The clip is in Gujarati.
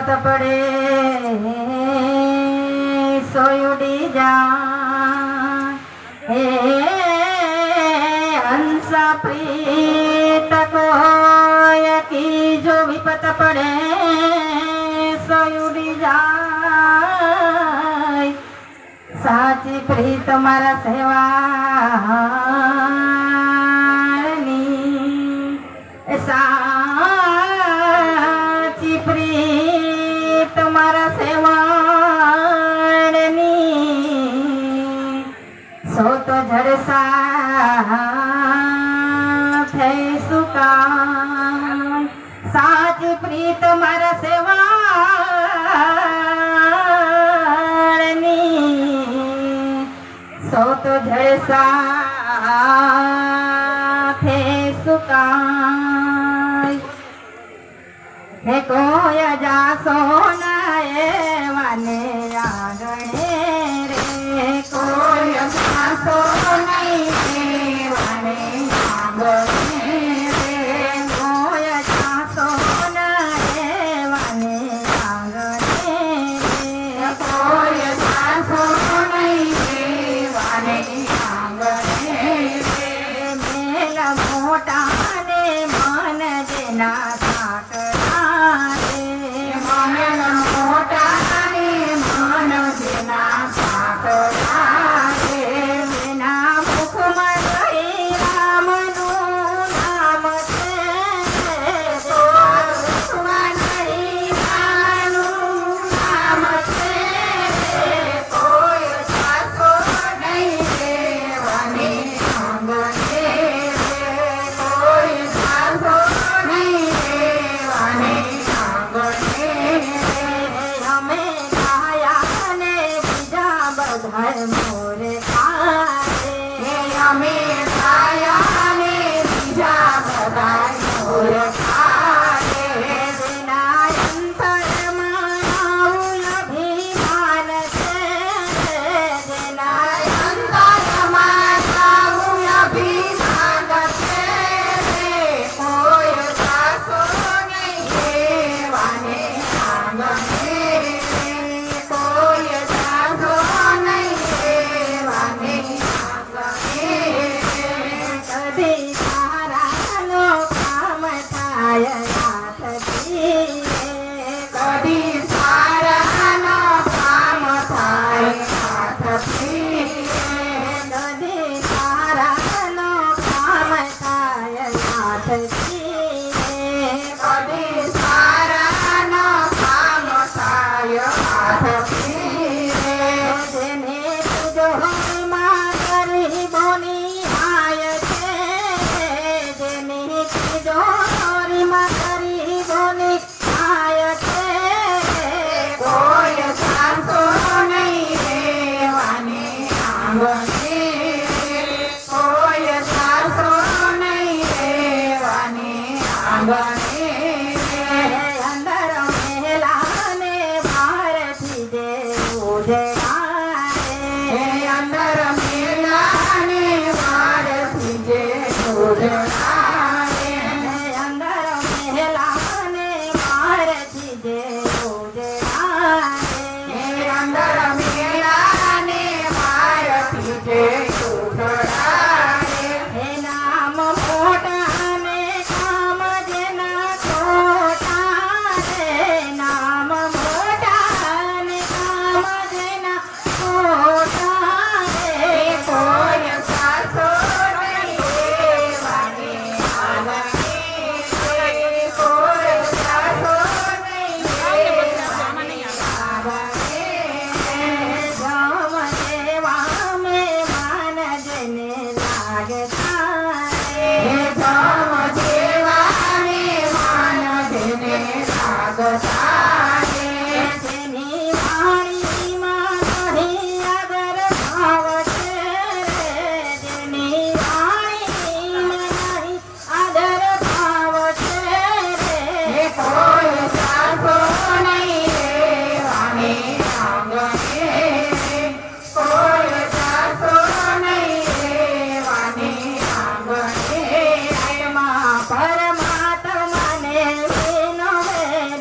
વિપત પડે સોયુડી જા હે હંસા પ્રીત કોઈ કી જો વિપત પડે સોયુડી જાય સાચી પ્રીત મારા સેવાની સાચી પ્રીત મારા સેવાળની સો તો જડસા થઈ સુકાય સાચી પ્રીત મારા સેવાળની સો તો જડસા થઈ સુકાય હે કોઈ જાસો ના એવાને આગણે રે કોઈ જાસો નહીં એવાને આગણે રે કોઈ જાસો ના એવાને આગણે રે કોઈ જાસો નહીં એવાને આગણે રે મેલ મોટા ને મન જેના મોરે ખારે અમે ખાયા ને બીજા બધા મોર ખારે વિના અંતરમાં આવું અભિમાન છે વિના અંતરમાં આવું અભિમાન છે કોઈ સાસો નહીં એવાને આગળ કદી સારા નો કામ થાય હાથથી